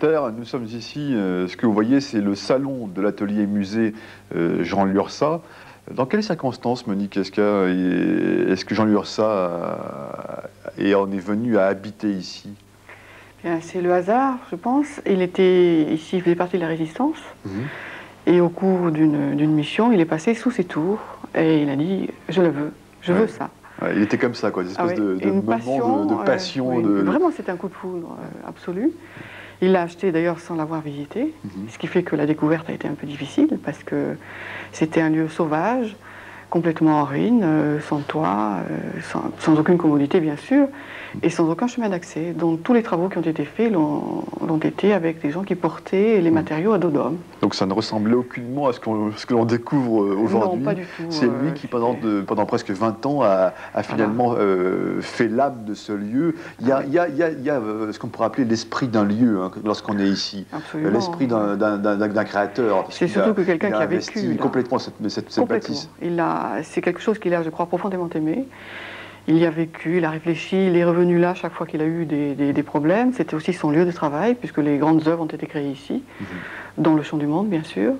Nous sommes ici, ce que vous voyez, c'est le salon de l'atelier musée Jean Lurçat. Dans quelles circonstances, Monique, est-ce que Jean Lurçat en est venu à habiter ici? C'est le hasard, je pense. Il était ici, il faisait partie de la Résistance. Et au cours d'une mission, il est passé sous ses tours et il a dit « je le veux, je veux ça ». Il était comme ça, quoi, une espèce de moment de passion. Oui, vraiment, c'est un coup de foudre absolu. Il l'a acheté d'ailleurs sans l'avoir visité, ce qui fait que la découverte a été un peu difficile parce que c'était un lieu sauvage, complètement en ruine, sans toit, sans aucune commodité bien sûr, et sans aucun chemin d'accès. Donc tous les travaux qui ont été faits l'ont été avec des gens qui portaient les matériaux à dos d'homme. Donc ça ne ressemblait aucunement à ce que l'on découvre aujourd'hui. Non, pas du tout. C'est lui qui, pendant presque 20 ans, a finalement fait l'âme de ce lieu. Il y a ce qu'on pourrait appeler l'esprit d'un lieu, hein, lorsqu'on est ici. L'esprit d'un créateur. C'est surtout que quelqu'un qui a vécu complètement cette bâtisse. C'est quelque chose qu'il a, je crois, profondément aimé. Il y a vécu, il a réfléchi, il est revenu là chaque fois qu'il a eu des problèmes. C'était aussi son lieu de travail, puisque les grandes œuvres ont été créées ici, dans le Champ du Monde, bien sûr.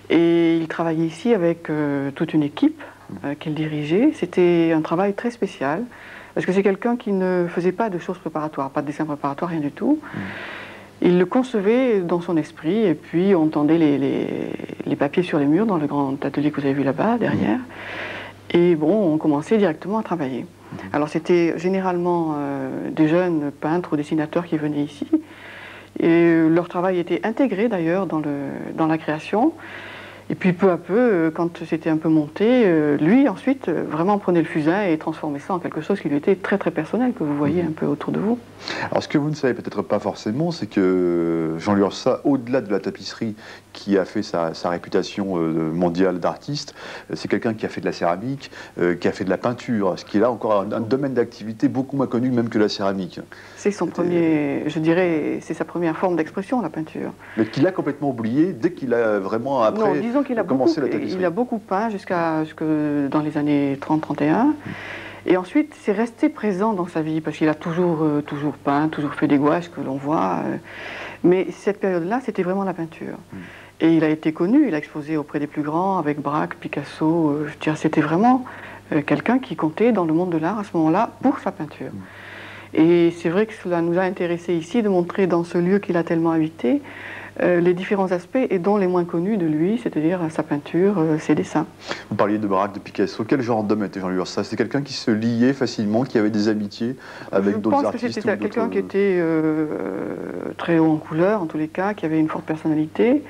Et il travaillait ici avec toute une équipe qu'il dirigeait. C'était un travail très spécial, parce que c'est quelqu'un qui ne faisait pas de choses préparatoires, pas de dessin préparatoire, rien du tout. Il le concevait dans son esprit, et puis on tendait les papiers sur les murs dans le grand atelier que vous avez vu là-bas, derrière. Et bon, on commençait directement à travailler. Alors c'était généralement des jeunes peintres ou dessinateurs qui venaient ici. Et leur travail était intégré d'ailleurs dans la création. Et puis peu à peu, quand c'était un peu monté, lui ensuite vraiment prenait le fusain et transformait ça en quelque chose qui lui était très très personnel, que vous voyez un peu autour de vous. Alors ce que vous ne savez peut-être pas forcément, c'est que Jean Lurçat, au-delà de la tapisserie qui a fait sa réputation mondiale d'artiste, c'est quelqu'un qui a fait de la céramique, qui a fait de la peinture, ce qui est là encore un domaine d'activité beaucoup moins connu même que la céramique. C'est son premier, je dirais, c'est sa première forme d'expression, la peinture. Mais qu'il a complètement oublié dès qu'il a vraiment après... Non, disons qu'il a beaucoup peint jusque dans les années 30-31. Et ensuite, c'est resté présent dans sa vie, parce qu'il a toujours peint, toujours fait des gouaches que l'on voit. Mais cette période-là, c'était vraiment la peinture. Et il a été connu, il a exposé auprès des plus grands, avec Braque, Picasso. Je dirais, c'était vraiment quelqu'un qui comptait dans le monde de l'art à ce moment-là pour sa peinture. Et c'est vrai que cela nous a intéressés ici de montrer dans ce lieu qu'il a tellement habité les différents aspects et dont les moins connus de lui, c'est-à-dire sa peinture, ses dessins. Vous parliez de Braque, de Picasso. Quel genre d'homme était Jean Lurçat? C'est quelqu'un qui se liait facilement, qui avait des amitiés avec d'autres artistes? Je pense que c'était quelqu'un qui était très haut en couleur, en tous les cas, qui avait une forte personnalité.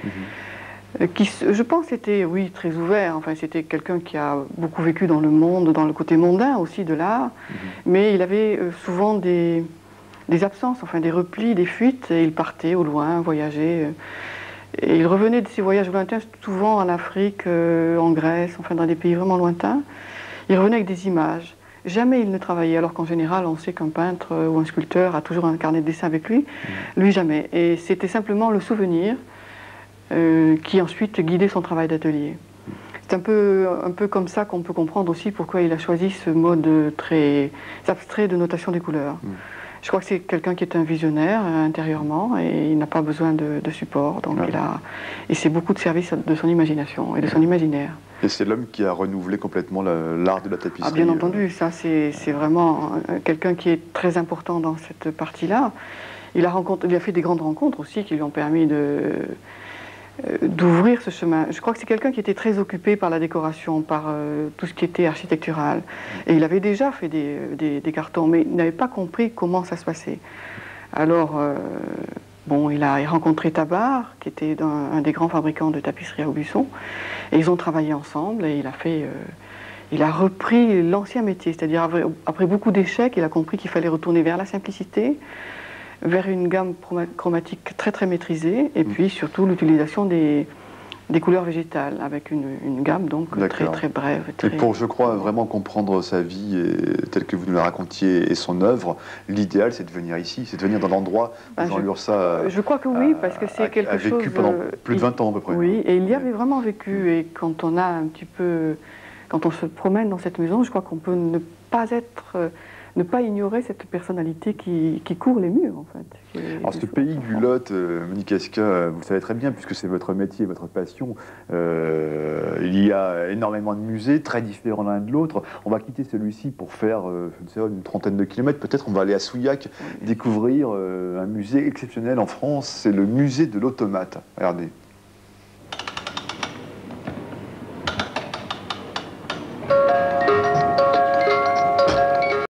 Qui, je pense, était, oui, très ouvert. Enfin, c'était quelqu'un qui a beaucoup vécu dans le monde, dans le côté mondain aussi de l'art. Mais il avait souvent des absences, enfin des replis, des fuites, et il partait au loin, voyageait. Et il revenait de ses voyages lointains, souvent en Afrique, en Grèce, enfin dans des pays vraiment lointains. Il revenait avec des images. Jamais il ne travaillait, alors qu'en général, on sait qu'un peintre ou un sculpteur a toujours un carnet de dessin avec lui. Lui, jamais. Et c'était simplement le souvenir qui ensuite guidait son travail d'atelier. C'est un peu comme ça qu'on peut comprendre aussi pourquoi il a choisi ce mode très abstrait de notation des couleurs. Je crois que c'est quelqu'un qui est un visionnaire intérieurement et il n'a pas besoin de support. Donc il s'est beaucoup de service de son imagination et de son imaginaire. Et c'est l'homme qui a renouvelé complètement l'art de la tapisserie. Ah, bien entendu, ça c'est vraiment quelqu'un qui est très important dans cette partie-là. Il a fait des grandes rencontres aussi qui lui ont permis d'ouvrir ce chemin. Je crois que c'est quelqu'un qui était très occupé par la décoration, par tout ce qui était architectural. Et il avait déjà fait des cartons, mais il n'avait pas compris comment ça se passait. Alors, bon, il a rencontré Tabar, qui était un des grands fabricants de tapisserie à Aubusson, et ils ont travaillé ensemble, et il a repris l'ancien métier, c'est-à-dire après beaucoup d'échecs, il a compris qu'il fallait retourner vers la simplicité, vers une gamme chromatique très très maîtrisée, et puis surtout l'utilisation des couleurs végétales, avec une gamme donc très très brève. Et pour, je crois, vraiment comprendre sa vie telle que vous nous la racontiez et son œuvre, l'idéal c'est de venir ici, c'est de venir dans l'endroit où Jean Lurçat je crois que oui, parce que c'est quelque chose... a vécu pendant plus de 20 ans à peu près. Oui, et il y avait vraiment vécu, et quand on se promène dans cette maison, je crois qu'on peut ne pas être ne pas ignorer cette personnalité qui court les murs, en fait. Alors ce pays du Lot, Monique Esca, vous le savez très bien, puisque c'est votre métier, votre passion, il y a énormément de musées, très différents l'un de l'autre. On va quitter celui-ci pour faire, je ne sais pas, une trentaine de kilomètres, peut-être on va aller à Souillac, découvrir un musée exceptionnel en France, c'est le musée de l'automate. Regardez.